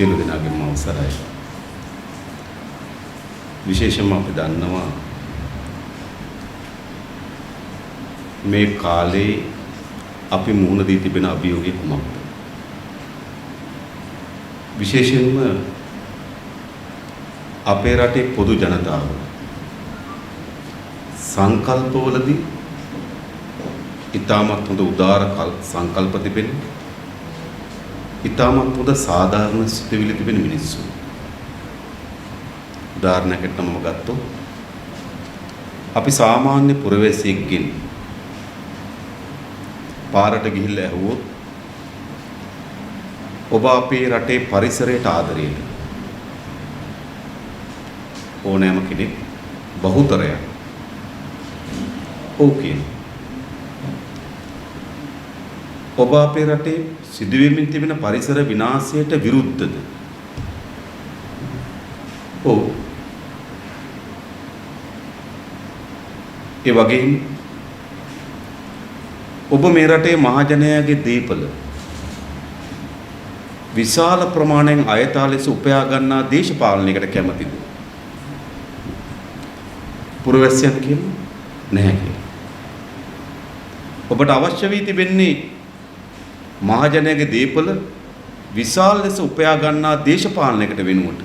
සියලු දෙනාගේම අවසරයි. විශේෂයෙන්ම අපි දන්නවා මේ කාලේ අපි මුහුණ දී තිබෙන අභියෝගය කුමක්ද? විශේෂයෙන්ම අපේ රටේ පොදු ජනතාව සංකල්පවලදී ඉතාමත් හොඳ උදාර සංකල්ප තිබෙන ඉතාමත් හොඳ සාධාරණ සිතුවිලි තිබෙන මිනිස්සු. උදාහරණයකට මම ගත්තොත් අපි සාමාන්‍ය පුරවැසියෙක්ගෙන් පාරට ගිහිල්ලා ඇහුවොත් ඔබ අපේ රටේ පරිසරයට ආදරේද? ඕනෑම කෙනෙක් බහුතරයක් ඕකේ. ඔබ අපේ රටේ සිදුවෙමින් තිබෙන පරිසර විනාශයට විරුද්ධද? ඔව්. ඒ වගේම ඔබ මේ රටේ මහජනයාගේ දීපල විශාල ප්‍රමාණයෙන් අයථා ලෙස උපයා ගන්නා දේශපාලනයකට කැමතිද? පුරවැසියන් කියන්නේ නැහැ කියලා. ඔබට අවශ්‍ය වී තිබෙන්නේ මහජනයාගේ දීපල විශාල ලෙස උපයා ගන්නා දේශපාලනයකට වෙනුවට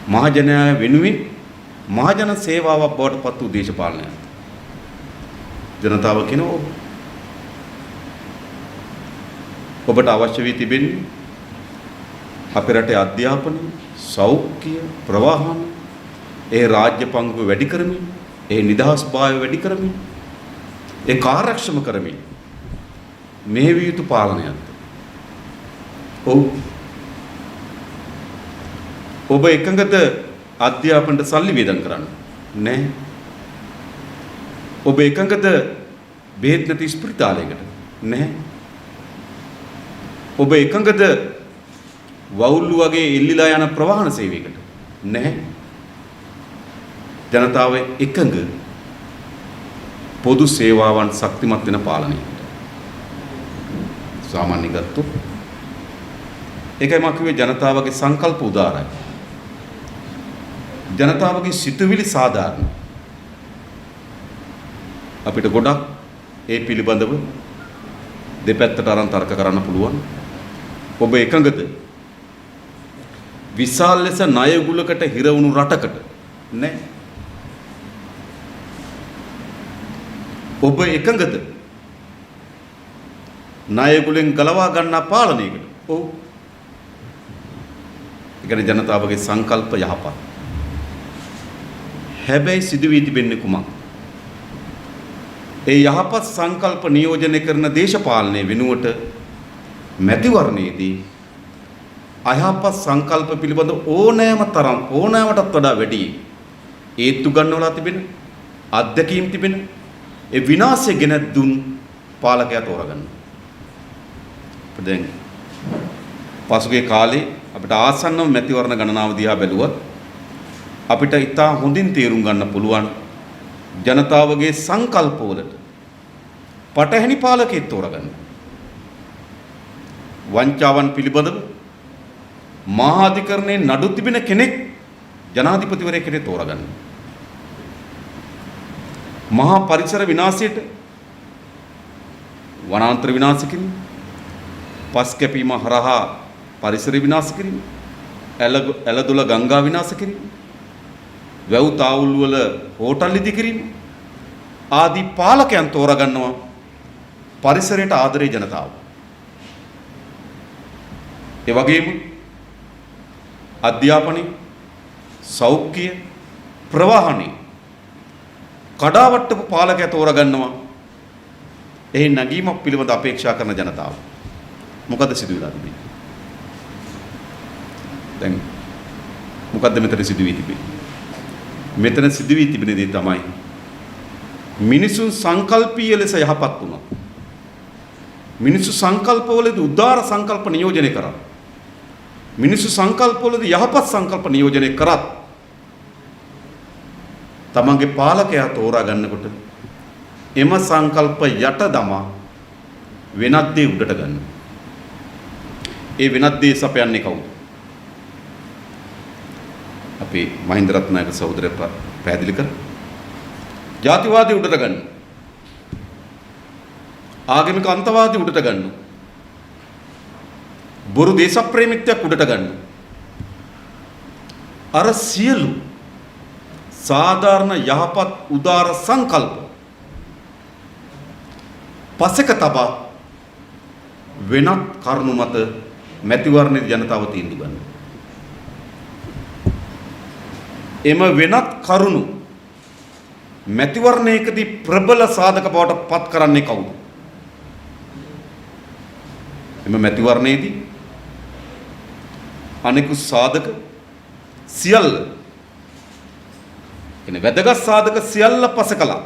මහජනයා වෙනුවෙන් මහජන සේවාවක් බවට පත් වූ දේශපාලනයක්. ජනතාව කියනවා ඔබට අවශ්‍ය වී තිබෙන්නේ අපේ රටේ අධ්‍යාපනය, සෞඛ්‍ය, ප්‍රවාහන, ඒ රාජ්‍ය පංගුව වැඩි කරමින්, ඒ නිදහස්භාවය වැඩි කරමින්, ඒ කාර්යක්ෂම කරමින් මෙහෙවිය යුතු පාලනයක්ද? ඔව්. ඔබ එකඟද අධ්‍යාපනයට සල්ලි වියදම් කරන්න? නැහැ. ඔබ එකඟද බෙහෙත් නැති ස්පිරිතාලයකට? නැහැ. ඔබ එකඟද වවුල්ලු වගේ එල්ලිලා යන ප්‍රවාහන සේවයකට? නැහැ. ජනතාව එකඟ පොදු සේවාවන් ශක්තිමත් වෙන පාලනයකට. සාමාන්‍ය ගත්තොත් ඒකයි මම කිව්වේ ජනතාවගේ සංකල්ප උදාරයි. ජනතාවගේ සිතුවිලි සාධාරණ. අපිට ගොඩක් ඒ පිළිබඳව දෙපැත්තට අරන් තර්ක කරන්න පුළුවන්. ඔබ එකඟද විශාල ලෙස ණය ගුලකට හිර වුණු රටකට? නැහැ. ඔබ එකඟද ණය ගුලෙන් ගලවා ගන්නා පාලනයකට? ඔව්. ඒ කියන්නේ ජනතාවගේ සංකල්ප යහපත්. හැබැයි සිදුවී තිබෙන්නේ කුමක්? ඒ යහපත් සංකල්ප නියෝජනය කරන දේශපාලනය වෙනුවට මැතිවරණයේදී අයහපත් සංකල්ප පිළිබඳ ඕනෑමටත් වඩා වැඩි ඒත්තු ගන්නවලා තිබෙන අත්දැකීම් තිබෙන ඒ විනාශය ගෙන දුන් පාලකයා තෝරගන්න. දැන් පසුගිය කාලේ අපිට ආසන්නව මැතිවරණ ගණනාව දිහා බැලුවත් අපිට ඉතා හොඳින් තේරුම් ගන්න පුළුවන් ජනතාවගේ සංකල්පවලට පටහැනි පාලකයෙක් තෝරගන්න. වංචාවන් පිළිබඳව මහා අධිකරණයේ නඩු තිබෙන කෙනෙක් ජනාධිපතිවරයෙකුට තෝරගන්න. මහා පරිසර විනාශයට වනාන්තර විනාශ කිරීම, පස් කැපීම හරහා පරිසර විනාශ කිරීම, ඇලදොල ගංගා විනාශ කිරීම, වැව් තාවුල් වල හෝටල් ඉදි කිරීම ආදී පාලකයන් තෝරගන්නවා පරිසරයට ආදරේ ජනතාව. ඒ වගේම අධ්‍යාපනය, සෞඛ්‍ය, ප්‍රවාහනය කඩාවට්ටපු පාලකයා තෝරගන්නවා එහි නැගීමක් පිළිබඳ අපේක්ෂා කරන ජනතාව. මොකද සිදු වෙලා තිබෙන්නේ? දැන් මොකද්ද මෙතන සිදු වී තිබෙන්නේ? මෙතන සිදු වී තිබෙන දේ තමයි මිනිසුන් සංකල්පීය ලෙස යහපත් වුණා. මිනිසු සංකල්පවලදී උදාර සංකල්ප නියෝජනය කරා. මිනිසු සංකල්පවලදී යහපත් සංකල්ප නියෝජනය කරත් තමන්ගේ පාලකයා තෝරා ගන්නකොට එම සංකල්ප යට දමා වෙනත් දේ උඩට ගන්න. ඒ වෙනත් දේ සපයන්නේ කවුද? අපේ මහින්ද රත්නායක සහෝදරය පැහැදිලි කර ජාතිවාදී උඩට ගන්න. ආගමික අන්තවාදී උඩට ගන්න. බොරු දේශප්‍රේමිකත්වයක් උඩට ගන්න. අර සියලු සාධාරණ යහපත් උදාර සංකල්ප පසෙක තබා වෙනත් කරුණු මත මැතිවරණයේ ජනතාව තීන්දුව ගන්න. එම වෙනත් කරුණු මැතිවරණයකදී ප්‍රබල සාධක බවට පත් කරන්නේ කවුද? එම මැතිවරණයේදී අනෙකුත් සාධක සියල්ල එනේ වැදගත් සාධක සියල්ල පසකලා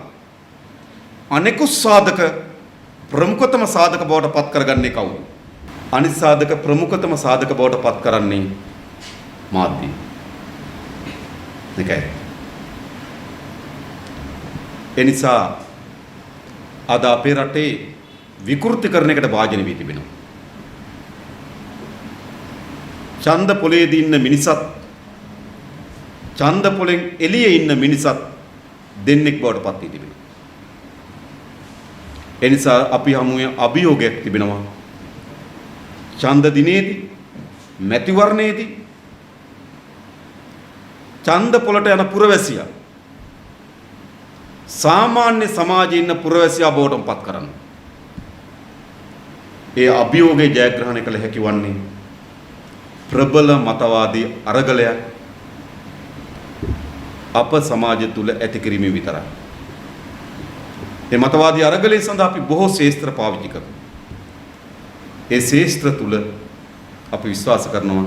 අනෙකුත් සාධක ප්‍රමුඛතම සාධක බවට පත් කරගන්නේ කවුද? අනිත් සාධක ප්‍රමුඛතම සාධක බවට පත් කරන්නේ මාධ්‍ය. දෙකයි. එනිසා අද අපේ රටේ විකෘතිකරණයකට භාජන වී තිබෙනවා. ඡන්ද පොලේදී ඉන්න මිනිසත් ඡන්ද පොලෙන් එළියේ ඉන්න මිනිසත් දෙන්නෙක් බවට පත් වී තිබෙනවා. එනිසා අපි හමුවේ අභියෝගයක් තිබෙනවා. ඡන්ද දිනේදී මැතිවරණයේදී ඡන්ද පොලට යන පුරවැසියා සාමාන්‍ය සමාජයේ ඉන්න පුරවැසියා බවට පත් කරන්න. ඒ අභියෝගයේ ජයග්‍රහණය කළ හැකි වන්නේ ප්‍රබල මතවාදී අරගලයක් අප සමාජය තුල ඇති කිරීම විතරයි. මේ මතවාදී අරගලය සඳහා අපි බොහෝ ශේස්ත්‍ර පාවිච්චි කරනවා. ඒ ශේස්ත්‍ර තුල අපි විශ්වාස කරනවා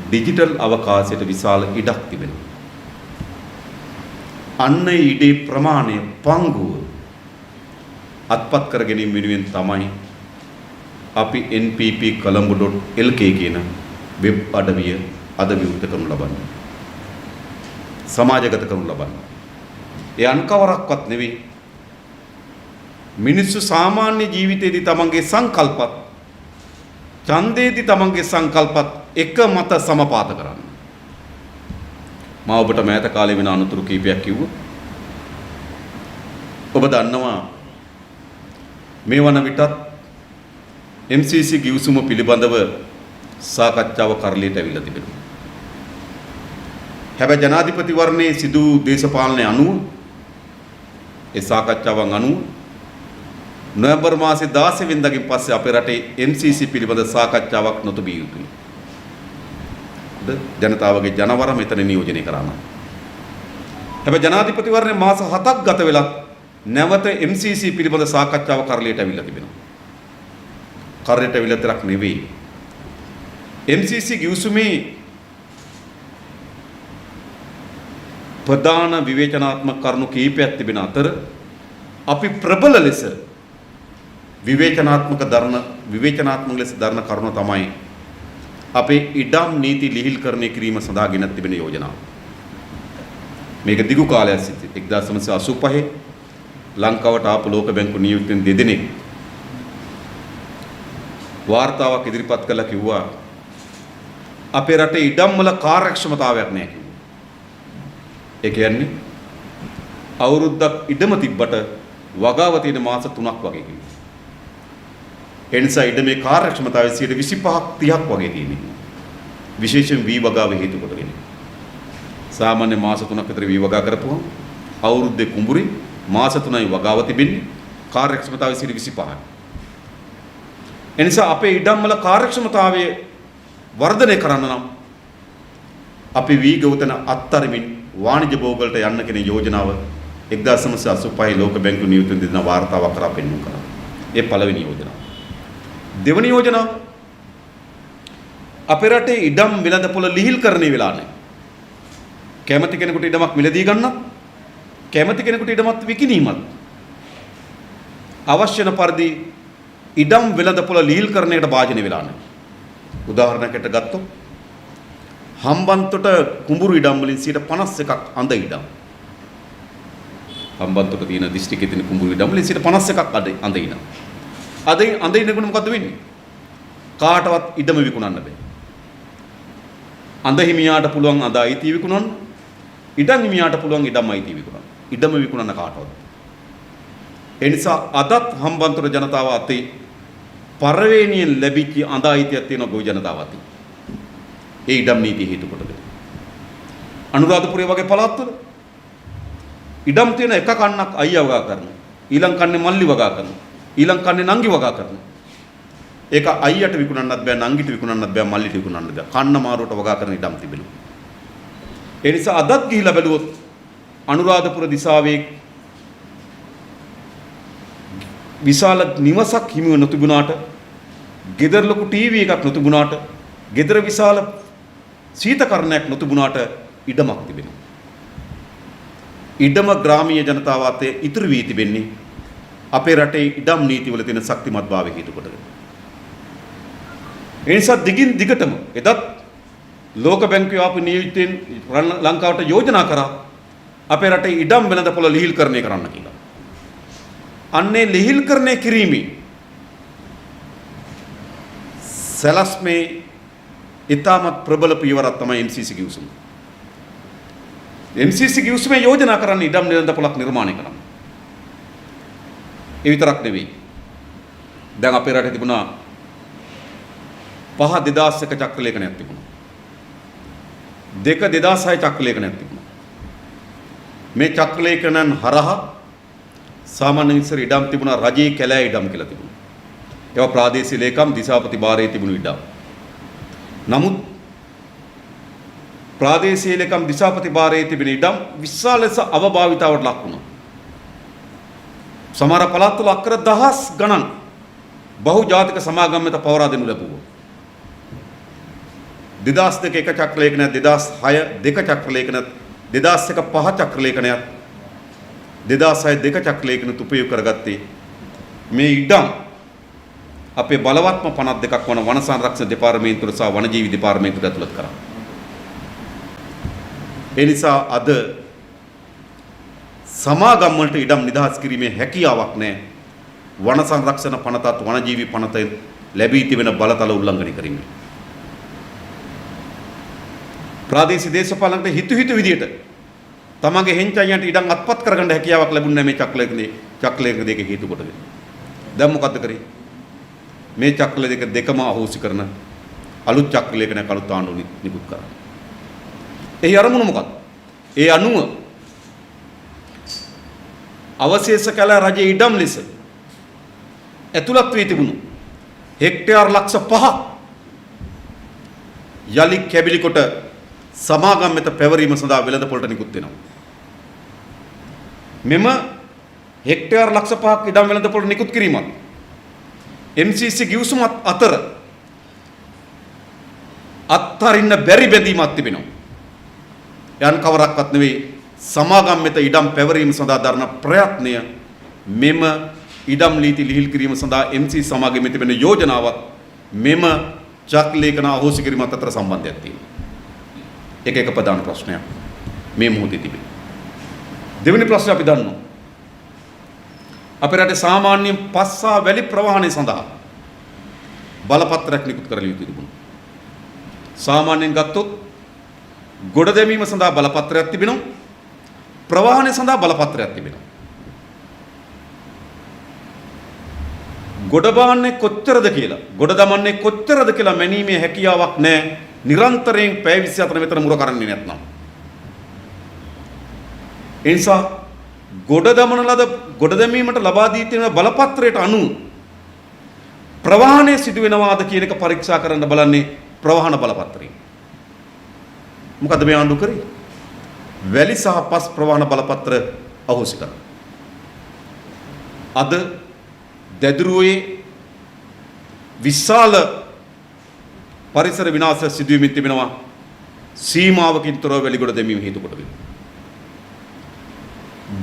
ඩිජිටල් අවකාශයට විශාල ඉඩක් තිබෙනවා. අන්න ඒ ඉඩේ ප්‍රමාණය පංගුව අත්පත් කර ගැනීම වෙනුවෙන් තමයි අපි npp.colombo.lk කියන වෙබ් අඩවිය අද විවෘත කරනු ලබන්නේ. සමාජගත කරනු ලබන්නේ. ඒ අන්කවරක්වත් නෙවෙයි. මිනිස්සු සාමාන්‍ය ජීවිතයේදී තමන්ගේ සංකල්පත් ඡන්දේදී තමන්ගේ සංකල්පත් එක මත සමපාත කරන්න. මා ඔබට මෑත කාලේ වෙන අනුතුරු කීපයක් කිව්වා. ඔබ දන්නවා මේ වන විටත් MCC ගිවිසුම පිළිබඳව සාකච්ඡාව කරලියට ඇවිල්ලා තිබෙනවා. හැබැයි ජනාධිපතිවරණයේ සිදු දේශපාලනය අනුව ඒ සාකච්ඡාවන් අනුව නොවැම්බර් මාසේ 16 වෙනිදාකින් පස්සේ අපේ රටේ MCC පිළිබඳ සාකච්ඡාවක් නොතිබිය යුතුයි. ජනතාවගේ ජනවර මෙතන නියෝජනය කරා නම්. හැබැයි ජනාධිපතිවරණයේ මාස 7ක් ගත වෙලත් නැවත MCC පිළිබඳ සාකච්ඡාව කරලියට ඇවිල්ලා තිබෙනවා. කරලියට ඇවිල්ලා තරක් නෙවෙයි. MCC ගිවිසුමේ ප්‍රධාන විවේචනාත්මක කරුණු කීපයක් තිබෙන අතර අපි ප්‍රබල ලෙස විවේචනාත්මක ලෙස දරන කරුණ තමයි අපේ ඉඩම් නීති ලිහිල්කරණය කිරීම සඳහා ගෙන තිබෙන යෝජනාව. මේක දිගු කාලයක් සිට 1985 ලංකාවට ආපු ලෝක බැංකු නියුක්තෙන් දෙදෙනෙක් වාර්තාවක් ඉදිරිපත් කළා කිව්වා අපේ රටේ ඉඩම් වල කාර්යක්ෂමතාවයක් නැහැ කිව්වා. ඒ කියන්නේ අවුරුද්දක් ඉඩම තිබ්බට වගාව තියෙන මාස 3ක් වගේ කිව්වා. ඒ නිසා ඉඩමේ කාර්යක්ෂමතාවය 25ක් 30ක් වගේ තියෙනවා. විශේෂයෙන් වී වගාව හේතු කොටගෙන. සාමාන්‍ය මාස 3ක් විතර වී වගා කරපුවම අවුරුද්දේ කුඹුරේ මාස 3යි වගාව තිබෙන්නේ කාර්යක්ෂමතාවය 25යි. ඒ නිසා අපේ ඉඩම් වල කාර්යක්ෂමතාවය වර්ධනය කරන්න නම් අපි වී ගෞතන අත්තරමින් වාණිජ භෝගවලට යන්න කියන යෝජනාව 1985 ලෝක බැංකුව නියුක්ත දෙන වාර්තාවක් කරා පෙන්වු කරා. ඒ පළවෙනි යෝජනාව. දෙවෙනි යෝජනාව අපේ රටේ ඉඩම් වෙළඳපොළ ලිහිල්කරණය වෙලා නැහැ. කැමති කෙනෙකුට ඉඩමක් මිලදී ගන්නත් කැමති කෙනෙකුට ඉඩමක් විකිණීමත් අවශ්‍ය වෙන පරිදි ඉඩම් වෙළඳපොළ ලිහිල්කරණයකට භාජනය වෙලා නැහැ. උදාහරණයකට ගත්තොත් හම්බන්තොට කුඹුරු ඉඩම් වලින් 51ක් අඳ ඉඩම්. හම්බන්තොට තියෙන දිස්ත්‍රික්කයේ තියෙන කුඹුරු ඉඩම් වලින් 51ක් අඳ ඉඩම්. අඳ ඉඩකට මොකද්ද වෙන්නේ? කාටවත් ඉඩම විකුණන්න බෑ. අඳ හිමියාට පුළුවන් අඳ අයිතිය විකුණන්න. ඉඩම් හිමියාට පුළුවන් ඉඩම් අයිතිය විකුණන්න. ඉඩම විකුණන්න කාටවත්. ඒ නිසා අදත් හම්බන්තොට ජනතාව අතේ පරවේණියෙන් ලැබිච්ච අඳ අයිතියක් තියෙන ගොවි ජනතාව අතේ. ඒ ඉඩම් නීතිය හේතු කොටගෙන. අනුරාධපුරය වගේ පළාත්වල ඉඩම් තියෙන එක කන්නක් අයියා වගා කරනවා. ඊළඟ කන්නේ මල්ලි වගා කරනවා. ඊළඟ කන්නේ නංගි වගා කරනවා. ඒක අයියට විකුණන්නත් බෑ, නංගිට විකුණන්නත් බෑ, මල්ලිට විකුණන්නත් බෑ. කන්න මාරුවට වගා කරන ඉඩම් තිබෙනවා. ඒ නිසා අදත් ගිහිලා බැලුවොත් අනුරාධපුර දිසාවේ විශාල නිවසක් හිමිව නොතිබුණාට, ගෙදර ලොකු ටීවී එකක් නොතිබුණාට, ගෙදර විශාල සීතකරණයක් නොතිබුණාට ඉඩමක් තිබෙනවා. ඉඩම ග්‍රාමීය ජනතාව අතේ ඉතුරු වී තිබෙන්නේ අපේ රටේ ඉඩම් නීතිවල තියෙන ශක්තිමත්භාවය හේතු කොටගෙන. ඒ නිසා දිගින් දිගටම එදත් ලෝක බැංකුවේ ආපු නියෝජිතයින් ලංකාවට යෝජනා කරා අපේ රටේ ඉඩම් වෙළඳපොළ ලිහිල්කරණය කරන්න කියලා. අන්නේ ලිහිල්කරණය කිරීමේ සැලැස්මේ ඉතාමත් ප්‍රබල පියවරක් තමයි MCC ගිවිසුම. MCC ගිවිසුමේ යෝජනා කරන්නේ ඉඩම් වෙළඳපොළක් නිර්මාණය කරන්න. ඒ විතරක් නෙවෙයි. දැන් අපේ රටේ තිබුණා 2001 චක්‍රලේඛනයක් තිබුණා. 2006 චක්‍රලේඛනයක් තිබුණා. මේ චක්‍රලේඛනන් හරහා සාමාන්‍ය විස්තර ඉඩම් තිබුණා, රජයේ කැලෑ ඉඩම් කියලා තිබුණා. ඒවා ප්‍රාදේශීය ලේකම් දිසාපති භාරයේ තිබුණු ඉඩම්. නමුත් ප්‍රාදේශීය ලේකම් දිසාපති භාරයේ තිබෙන ඉඩම් විශාල ලෙස අවභාවිතාවට ලක් වුණා. සමහර පළාත්වල අක්කර දහස් ගණන් බහුජාතික සමාගම් වෙත පවරා දෙනු ලැබුවා. 2002 එක චක්‍රලේඛනයක්, 2006 දෙක චක්‍රලේඛනයක්, 2001 පහ චක්‍රලේඛනයක්, 2006 දෙක චක්‍රලේඛනත් උපයෝග කරගත්තේ මේ ඉඩම් අපේ බලවත්ම 52ක් වන වන සංරක්ෂණ දෙපාර්තමේන්තුව සහ වනජීවි දෙපාර්තමේන්තුවට ඇතුළත් කරා. ඒ නිසා අද සමාගම් වලට ඉඩම් නිදහස් කිරීමේ හැකියාවක් නැහැ. වන සංරක්ෂණ පනතත් වනජීවි පනත ලැබී තිබෙන බලතල උල්ලංඝනය කිරීමේ. ප්‍රාදේශීය දේශපාලනකට හිතු විදියට තමන්ගේ හෙන්චයියන්ට ඉඩම් අත්පත් කරගන්න හැකියාවක් ලැබුණේ මේ චක්‍රලේඛන දෙක හේතු කොටගෙන. දැන් මොකද්ද කරේ? මේ චක්‍රලේඛන දෙකම අහෝසි කරන අලුත් චක්‍රලේඛනයක් අලුත් ආණ්ඩුව නිකුත් කරා. එහි අරමුණ මොකක්ද? ඒ අනුව අවශේෂ කළ රජයේ ඉඩම් ලෙස ඇතුළත් වී තිබුණු හෙක්ටයාර් ලක්ෂ 5ක් යලි කැබිලි කොට සමාගම් වෙත පැවරීම සඳහා වෙළඳපොළට නිකුත් වෙනවා. මෙම හෙක්ටයාර් ලක්ෂ 5ක් ඉඩම් වෙළඳපොළට නිකුත් කිරීමත් MCC ගිවිසුමත් අතර අත්හරින්න බැරි බැඳීමක් තිබෙනවා. යන් කවරක්වත් නෙවෙයි, සමාගම් වෙත ඉඩම් පැවරීම සඳහා දරන ප්‍රයත්නය මෙම ඉඩම් නීති ලිහිල් කිරීම සඳහා MCC සමාගමේ තිබෙන යෝජනාවත් මෙම චක්‍රලේඛන අහෝසි කිරීමත් අතර සම්බන්ධයක් තියෙනවා. එක ප්‍රධාන ප්‍රශ්නයක් මේ මොහොතේ තිබෙනවා. දෙවෙනි ප්‍රශ්නේ අපි දන්නවා. අපේ රටේ සාමාන්‍යයෙන් පස්සා වැලි ප්‍රවාහනය සඳහා බලපත්‍රයක් නිකුත් කරලා යුතු තිබුණා. සාමාන්‍යයෙන් ගත්තොත් ගොඩ දැමීම සඳහා බලපත්‍රයක් තිබෙනවා. ප්‍රවාහනය සඳහා බලපත්‍රයක් තිබෙනවා. ගොඩ බාන්නේ කොච්චරද කියලා, ගොඩ දමන්නේ කොච්චරද කියලා මැනීමේ හැකියාවක් නැහැ. නිරන්තරයෙන් පැය 24 මෙතන මුර කරන්නේ නැත්නම්. ඒ නිසා ගොඩ දමන ලද ගොඩ දැමීමට ලබා දී තියෙන බලපත්‍රයට අනුව ප්‍රවාහනය සිදු වෙනවාද කියන එක පරීක්ෂා කරන්න බලන්නේ ප්‍රවාහන බලපත්‍රය. මොකද මේ ආණ්ඩුව කරේ? වැලි සහ පස් ප්‍රවාහන බලපත්‍ර අහෝසි කරා. අද දැදුරුවේ විශාල පරිසර විනාශ සිදුවීමක් තිබෙනවා. සීමාවකින් තොරව වැලිගොඩ දැමීම හේතු කොටගෙන.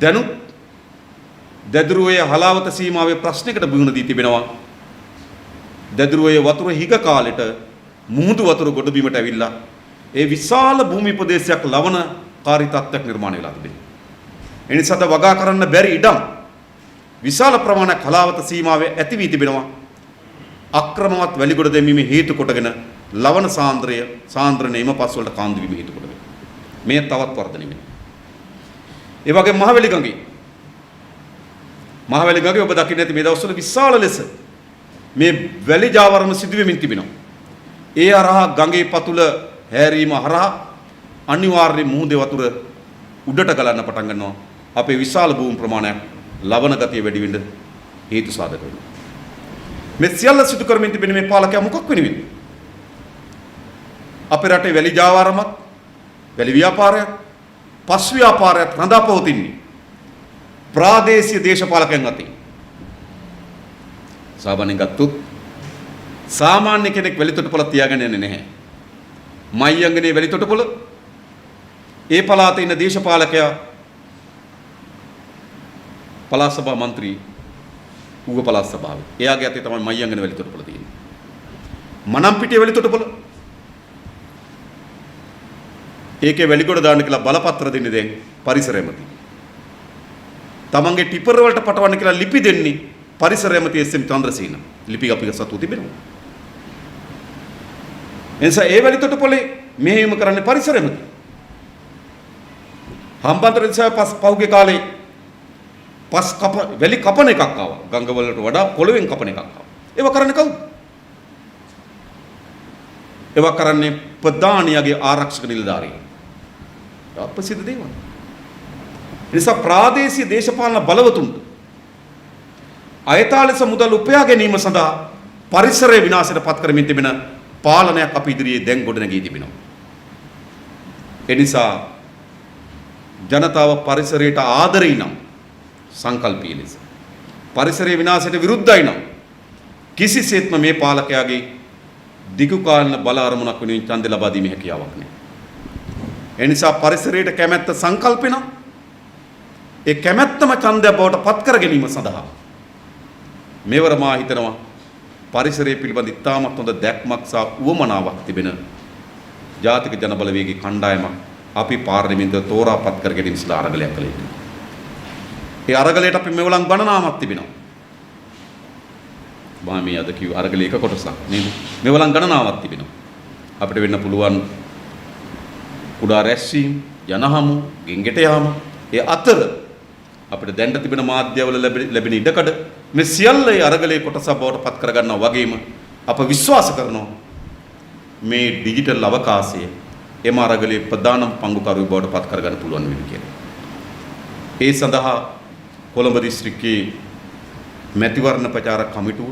දැනුත් දැදුරුවේ හලාවත සීමාවේ ප්‍රශ්නයකට බිහුණ දී තිබෙනවා. දැදුරුවේ වතුර හිග කාලෙට මුහුදු වතුර ගොඩ බිමට ඇවිල්ලා ඒ විශාල භූමි ප්‍රදේශයක් ලවණ කාරී තත්ත්වයක් නිර්මාණය වෙලා තිබෙනවා. ඒ නිසා වගා කරන්න බැරි ඉඩම් විශාල ප්‍රමාණයක් හලාවත සීමාවේ ඇති වී තිබෙනවා. අක්‍රමවත් වැලිගොඩ දැමීමේ හේතු කොටගෙන ලවණ සාන්ද්‍රණයම පස් වලට කාන්දු වීම හේතු කොට වෙනවා. මේ තවත් වර්ධනය වෙනවා. ඒ වගේ මහවැලි ගඟේ ඔබ දකින්න ඇති මේ දවස්වල විශාල ලෙස මේ වැලි ජාවරණ සිදු වෙමින් තිබෙනවා. ඒ හරහා ගඟේ පතුල හැරීම හරහා අනිවාර්ය මුහුදේ වතුර උඩට ගලන්න පටන් ගන්නවා. අපේ විශාල භූමි ප්‍රමාණයක් ලවණ ගතිය වැඩි වෙන්න හේතු සාධක වෙනවා. මේ සියල්ල සිදු කරමින් තිබෙන මේ පාලකයා මොකක් වෙනුවෙන්ද? අපේ රටේ වැලි ජාවාරමක්, වැලි ව්‍යාපාරයක්, පස් ව්‍යාපාරයක් රඳා පවතින්නේ ප්‍රාදේශීය දේශපාලකයන් අතින්. සාමාන්‍යයෙන් ගත්තොත් සාමාන්‍ය කෙනෙක් වැලි තොටුපළ තියාගෙන යන්නේ නැහැ. මයංගනේ වැලි තොටුපළ ඒ පළාතේ ඉන්න දේශපාලකයා පළාත් සභා මන්ත්‍රී ඌව පළාත් සභාවේ. එයාගේ අතේ තමයි මයංගනේ වැලි තොටුපළ තියෙන්නේ. මනම්පිටිය වැලි තොටුපළ ඒකේ වැලිගොඩ දාන්න කියලා බලපත්‍ර දෙන්නේ දැන් පරිසර ඇමති. තමන්ගේ ටිපර් වලට පටවන්න කියලා ලිපි දෙන්නේ පරිසර ඇමති එස්.එම්. චන්ද්‍රසේන. ලිපි අපි සතු තිබෙනවා. එනිසා ඒ වැලිතොටුපොලේ මෙහෙයුම කරන්නේ පරිසර ඇමති. හම්බන්තොට දිසාවේ පහුගිය කාලේ වැලි කපන එකක් ආවා. ගංග වලට වඩා පොළවෙන් කපන එකක් ආවා. ඒව කරන්නේ කවුද? ඒව කරන්නේ ප්‍රධානියාගේ ආරක්ෂක නිලධාරීන්. අපසිද්ධ දේවල්. නිසා ප්‍රාදේශීය දේශපාලන බලවතුන්ට අයථාලස මුදල් උපයා ගැනීම සඳහා පරිසරය විනාශයට පත් කරමින් තිබෙන පාලනයක් අපි ඉදිරියේ දැන් ගොඩනැගී තිබෙනවා. ඒ නිසා ජනතාව පරිසරයට ආදරේ නම් සංකල්පීය ලෙස පරිසරයේ විනාශයට විරුද්ධයි නම් කිසිසේත්ම මේ පාලකයාගේ දිගු කාලීන බල අරමුණක් වෙනුවෙන් ඡන්දය ලබා දීමේ හැකියාවක් නැහැ. ඒ නිසා පරිසරයට කැමැත්ත සංකල්පෙන ඒ කැමැත්තම ඡන්දය බවට පත් කර ගැනීම සඳහා මේවර මා හිතනවා පරිසරය පිළිබඳ ඉතාමත් හොඳ දැක්මක් සහ උවමනාවක් තිබෙන ජාතික ජනබලවේගයේ කණ්ඩායමක් අපි පාර්ලිමේන්තුවේ තෝරාපත් කර ගැනීම සඳහා අරගලයක් කළ යුතුයි. ඒ අරගලයට අපි මෙවලම් ගණනාවක් තිබෙනවා. මම මේ අද කිව්ව අරගලේ එක කොටසක් නේද? මෙවලම් ගණනාවක් තිබෙනවා. අපිට වෙන්න පුළුවන් කුඩා රැස්වීම්, යනහමු, ගෙන්ගෙට යාම, ඒ අතර අපිට දැන් තිබෙන මාධ්‍යවල ලැබෙන ඉඩකඩ මේ සියල්ල ඒ අරගලේ කොටසක් බවට පත් කර ගන්නවා වගේම අප විශ්වාස කරනවා මේ ඩිජිටල් අවකාශය එම අරගලේ ප්‍රධානම පංගුකරුවෙකු බවට පත් කර ගන්න පුළුවන් වෙයි කියලා. ඒ සඳහා කොළඹ දිස්ත්‍රික්කයේ මැතිවරණ ප්‍රචාරක කමිටුව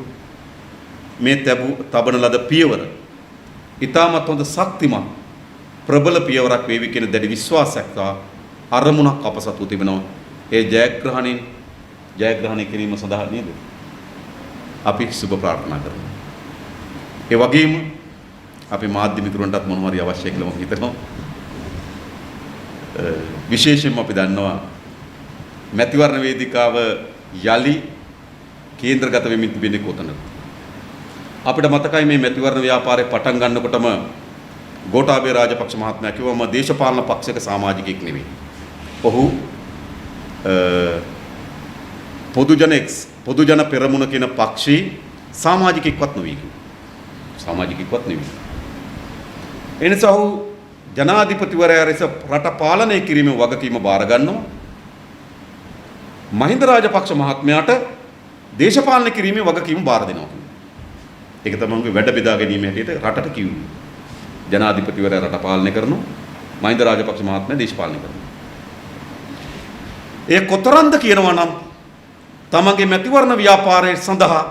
මේ තබන ලද පියවර ඉතාමත් හොඳ ශක්තිමත් ප්‍රබල පියවරක් වේවි කියන දැඩි විශ්වාසයක් සහ අරමුණක් අප සතු තිබෙනවා. ඒ ජයග්‍රහණය කිරීම සඳහා නේද අපි සුබ ප්‍රාර්ථනා කරනවා. ඒ වගේම අපි මාධ්‍ය මිතුරන්ටත් මොනවා හරි අවශ්‍ය කියලා මම හිතනවා. විශේෂයෙන්ම අපි දන්නවා මැතිවරණ වේදිකාව යලි කේන්ද්‍රගත වෙමින් තිබෙන්නේ කොතනද? අපිට මතකයි මේ මැතිවරණ ව්‍යාපාරේ පටන් ගන්නකොටම ගෝඨාභය රාජපක්ෂ මහත්මයා කිව්වා මම දේශපාලන පක්ෂයක සමාජිකයෙක් නෙවෙයි. ඔහු පොදුජන පෙරමුණ කියන පක්ෂී සමාජිකෙක්වත් නෙවෙයි කිව්වා. සමාජිකෙක්වත් නෙවෙයි. එනිසා ඔහු ජනාධිපතිවරයා ලෙස රට පාලනය කිරීමේ වගකීම බාර ගන්නවා. මහින්ද රාජපක්ෂ මහත්මයාට දේශපාලන කිරීමේ වගකීම බාර දෙනවා. ඒක තමයි වැඩ බෙදා ගැනීම හැටියට රටට කිව්වේ. ජනාධිපතිවරයා රට පාලනය කරනවා. මහින්ද රාජපක්ෂ මහත්මයා දේශපාලනය කරනවා. ඒ කොතරම්ද කියනවා නම් තමන්ගේ මැතිවරණ ව්‍යාපාරය සඳහා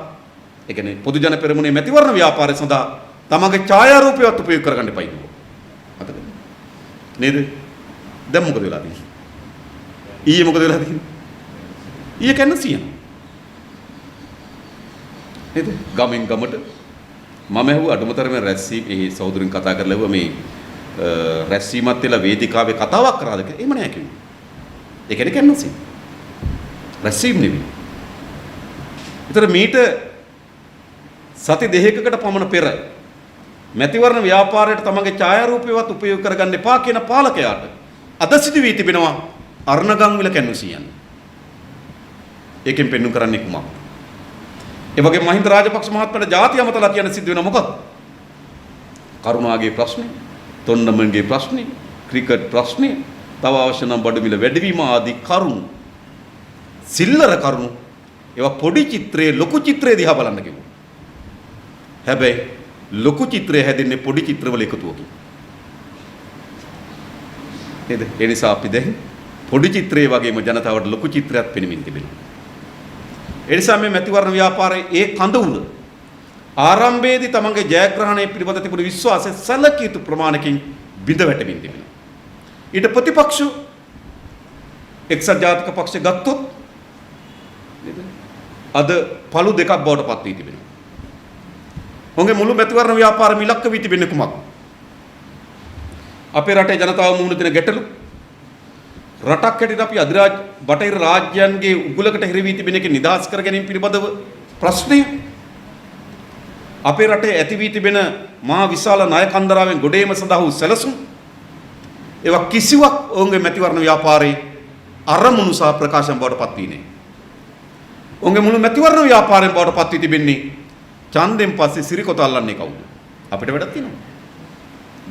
ඒ කියන්නේ පොදු ජන පෙරමුණේ මැතිවරණ ව්‍යාපාරය සඳහා තමන්ගේ ඡායාරූපයවත් උපයෝග කරගන්න එපා ඉන්නවා. අතද නේද? දැන් මොකද වෙලා තියෙන්නේ? ඊයේ මොකද වෙලා තියෙන්නේ? ඊයේ කන්න සියනවා. නේද? ගමෙන් ගමට මම ඇහුවා අඩුමතරමේ රැස්වීම එහි සහෝදරින් කතා කරලා ඇහුවා මේ රැස්වීමත් වෙලා වේදිකාවේ කතාවක් කරාද කියලා. එහෙම නෑ කිව්වා. ඒ කියන්නේ කැන්වසින්. රැස්වීම නෙවෙයි. ඒතර මීට සති දෙකකට පමණ පෙර මැතිවරණ ව්‍යාපාරයට තමන්ගේ ඡායාරූපයවත් උපයෝග කරගන්න එපා කියන පාලකයාට අද සිදු වී තිබෙනවා අර්ණගංවිල කැන්වසියන්. ඒකෙන් පෙන්වු කරන්නේ කුමක්ද? ඒ වගේ මහින්ද රාජපක්ෂ මහත්මයාට ජාතිය අමතලා කියන සිද්ධ වෙන මොකක්ද? කරුණාගේ ප්‍රශ්නේ, තොණ්ඩමන්ගේ ප්‍රශ්නේ, ක්‍රිකට් ප්‍රශ්නේ, තව අවශ්‍ය නම් බඩු මිල වැඩිවීම ආදී කරුණු, සිල්ලර කරුණු, ඒවා පොඩි චිත්‍රයේ ලොකු චිත්‍රය දිහා බලන්න කිව්වා. හැබැයි ලොකු චිත්‍රය හැදෙන්නේ පොඩි චිත්‍රවල එකතුවකින්. නේද? ඒ නිසා අපි දැන් පොඩි චිත්‍රයේ වගේම ජනතාවට ලොකු චිත්‍රයක් පෙනෙමින් තිබෙනවා. ඒ නිසා මේ මැතිවරණ ව්‍යාපාරයේ ඒ කඳවුල ආරම්භයේදී තමන්ගේ ජයග්‍රහණය පිළිබඳ තිබුණු විශ්වාසය සැලකිය යුතු ප්‍රමාණකින් බිඳ වැටෙමින් තිබෙනවා. ඊට ප්‍රතිපක්ෂ එක්සත් ජාතික පක්ෂය ගත්තොත් අද පළු දෙකක් බවට පත් වී තිබෙනවා. ඔවුන්ගේ මුළු මැතිවරණ ව්‍යාපාරෙම ඉලක්ක වී තිබෙන්නේ කුමක්ද? අපේ රටේ ජනතාව මුහුණ දෙන ගැටලු, රටක් හැටියට අපි අධිරාජ්‍ය බටහිර රාජ්‍යයන්ගේ උගුලකට හිර වී තිබෙන එක නිදහස් කර ගැනීම පිළිබඳව ප්‍රශ්නය, අපේ රටේ ඇති වී තිබෙන මහා විශාල ණය කන්දරාවෙන් ගොඩේම සඳහා වූ සැලසුම්, ඒවා කිසිවක් ඔවුන්ගේ මැතිවරණ ව්‍යාපාරයේ අරමුණු සහ ප්‍රකාශන බවට පත් වී නැහැ. ඔවුන්ගේ මුළු මැතිවරණ ව්‍යාපාරයෙන් බවට පත් වී තිබෙන්නේ ඡන්දෙන් පස්සේ සිරිකොත අල්ලන්නේ කවුද? අපිට වැඩක් තියෙනවා.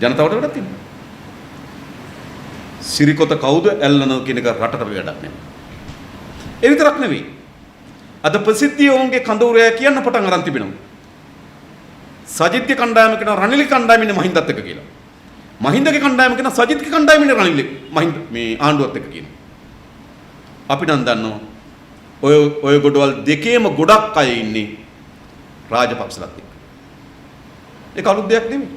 ජනතාවට වැඩක් තියෙනවා. සිරිකොත කවුද ඇල්ලනව කියන එක රටට වැඩක් නැහැ. ඒ විතරක් නෙවෙයි. අද ප්‍රසිද්ධිය ඔවුන්ගේ කඳවුරය කියන්න පටන් අරන් තිබෙනවා. සජිත්ගේ කණ්ඩායම කියන රනිල් කණ්ඩායම ඉන්නේ මහින්දත් එක්ක කියලා. මහින්දගේ කණ්ඩායම කියන සජිත්ගේ කණ්ඩායම ඉන්නේ රනිල් මහින්ද මේ ආණ්ඩුවත් එක්ක කියන. අපි නම් දන්නවා ඔය ගොඩවල් දෙකේම ගොඩක් අය ඉන්නේ රාජපක්ෂලත් එක්ක. ඒක අලුත් දෙයක් නෙමෙයි.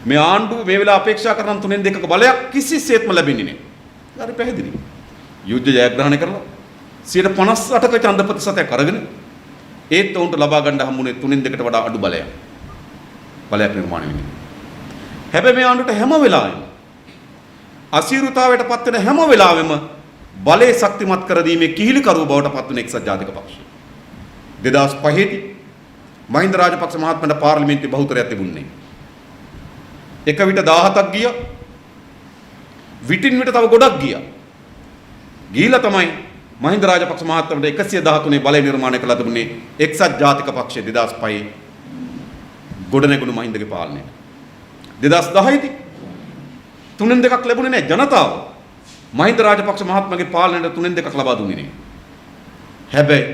මේ ආණ්ඩුව මේ වෙලාව අපේක්ෂා කරන 3/2ක බලයක් කිසිසේත්ම ලැබෙන්නේ නැහැ. හරි පැහැදිලි. යුද්ධ ජයග්‍රහණය කරලා 58ක ඡන්ද ප්‍රතිශතයක් අරගෙන ඒත් උන්ට ලබා ගන්න හම්බුනේ 3/2කට වඩා අඩු බලයක්. බලයක් නිර්මාණය වෙන්නේ. හැබැයි මේ ආණ්ඩුවට හැම වෙලාවෙම අසීරුතාවයට පත් වෙන හැම වෙලාවෙම බලය ශක්තිමත් කර දීමේ කිහිලිකරුව බවට පත් වෙන එක්සත් ජාතික පක්ෂය. 2005 දී මහින්ද රාජපක්ෂ මහත්මයාට පාර්ලිමේන්තුවේ බහුතරයක් තිබුණේ. එක විට 17ක් ගියා. විටින් විට තව ගොඩක් ගියා. ගිහිලා තමයි මහින්ද රාජපක්ෂ මහත්මයාට 113 බලය නිර්මාණය කළා තිබුණේ එක්සත් ජාතික පක්ෂය 2005 ගොඩනැගුණු මහින්දගේ පාලනයට. 2010 දී 3/2ක් ලැබුණේ නැහැ ජනතාව. මහින්ද රාජපක්ෂ මහත්මයාගේ පාලනයට 3/2ක් ලබා දුන්නේ නැහැ. හැබැයි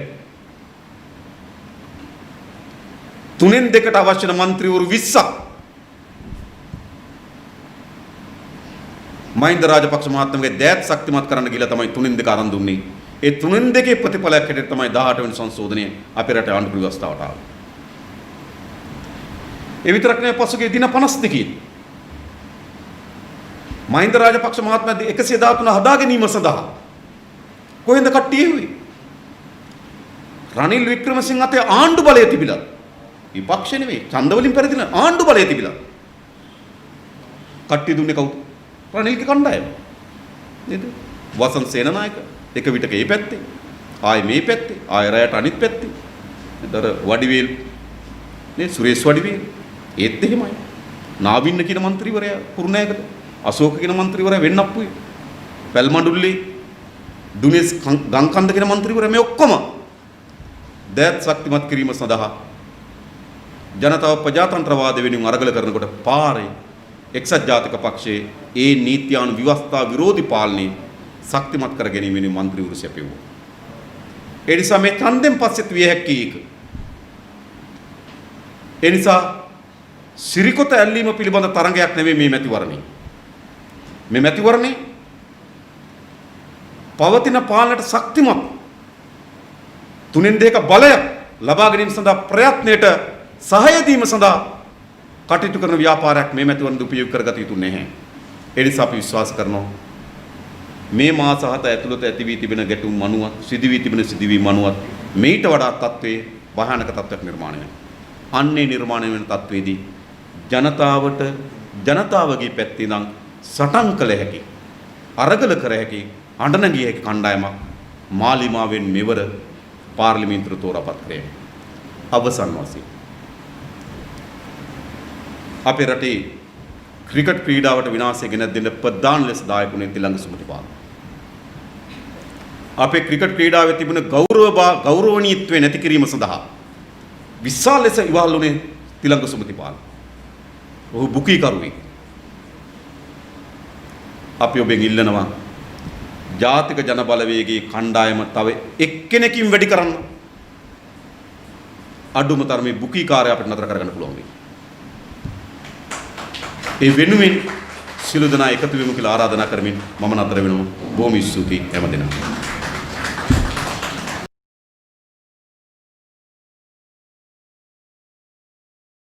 3/2කට අවශ්‍ය වෙන മന്ത്രിවරු 20ක් මහින්ද රාජපක්ෂ මහත්මයාගේ දෑත් ශක්තිමත් කරන්න ගිහලා තමයි 3/2 අරන් දුන්නේ. ඒ 3/2 ප්‍රතිඵලයක් හැටියට තමයි 18 වෙනි සංශෝධනය අපේ රටේ ආණ්ඩු ව්‍යවස්ථාවට ආවේ. ඒ විතරක් නෙවෙයි පසුගිය දින 52 මහින්ද රාජපක්ෂ මහත්මයා 113 හදා ගැනීම සඳහා කොහෙන්ද කට්ටිය එව්වේ? රනිල් වික්‍රමසිංහ අතේ ආණ්ඩු බලය තිබිලා. විපක්ෂ නෙවෙයි ඡන්ද වලින් පෙරදින ආණ්ඩු බලය තිබිලා. කට්ටිය දුන්නේ කවුද? රනිල්ගේ කණ්ඩායම. නේද? වසන්ත සේනනායක එක විටක මේ පැත්තේ, ආයේ මේ පැත්තේ, ආයේ රැයට අනිත් පැත්තේ. ඒතර වඩිවේල් නේ සුරේෂ් වඩිවේල් ඒත් එහෙමයි. නාවින්න කියන മന്ത്രിවරයා කුරුණෑගල, අශෝක කියන മന്ത്രിවරයා වෙන්නප්පුවේ, පැල්මඩුල්ලේ දුනේස් ගංකන්ද කියන മന്ത്രിවරයා මේ ඔක්කොම දෑත් ශක්තිමත් කිරීම සඳහා ජනතාව ප්‍රජාතන්ත්‍රවාද වෙනුවෙන් අරගල කරනකොට පාරේ එක්සත් ජාතික පක්ෂයේ ඒ නීත්‍යානු ව්‍යවස්ථා විරෝධී පාලනය ශක්තිමත් කර ගැනීම වෙනුවෙන් മന്ത്രിවරු සැපෙව්වා. ඒ නිසා මේ ඡන්දෙන් පස්සෙත් විය හැකි එක. ඒ නිසා සිරිකොත ඇල්ලීම පිළිබඳ තරඟයක් නෙමෙයි මේ මැතිවරණේ. මේ මැතිවරණේ පවතින පාලනයට ශක්තිමත් 3/2 බලයක් ලබා ගැනීම සඳහා ප්‍රයත්නයට සහාය දීම සඳහා කටයුතු කරන ව්‍යාපාරයක් මේ මැතිවරණදී උපයෝග කරගත යුතු නැහැ. ඒ නිසා අපි විශ්වාස කරනවා මේ මාස 7 ඇතුළත ඇති වී තිබෙන ගැටුම් මනුවත් සිදු වී තිබෙන සිදුවීම් මනුවත් මේට වඩා තත්ත්වයේ භයානක තත්ත්වයක් නිර්මාණය වෙනවා. අන්නේ නිර්මාණය වෙන තත්ත්වයේදී ජනතාවට ජනතාවගේ පැත්තේ ඉඳන් සටන් කළ හැකි අරගල කර හැකි අඬන ගිය හැකි කණ්ඩායමක් මාලිමාවෙන් මෙවර පාර්ලිමේන්තුවට තෝරාපත් කරේ. අවසන් වශයෙන් අපේ රටේ ක්‍රිකට් ක්‍රීඩාවට විනාශය ගෙන දෙන්න ප්‍රධාන ලෙස දායක වුණේ තිලංග සුමතිපාල. අපේ ක්‍රිකට් ක්‍රීඩාවේ තිබුණ ගෞරවණීයත්වය නැති කිරීම සඳහා විශාල ලෙස ඉවහල් වුණේ තිලංග සුමතිපාල. ඔහු බුකීකරුවෙක්. අපි ඔබෙන් ඉල්ලනවා ජාතික ජන බලවේගයේ කණ්ඩායම තව එක්කෙනකින් වැඩි කරන්න. අඩුම තරමේ බුකීකාරය අපිට නතර කරගන්න පුළුවන් වෙයි. ඒ වෙනුවෙන් සියලු දෙනා එකතු වෙමු කියලා ආරාධනා කරමින් මම නතර වෙනවා. බොහොම ස්තුතියි හැමදෙනාට.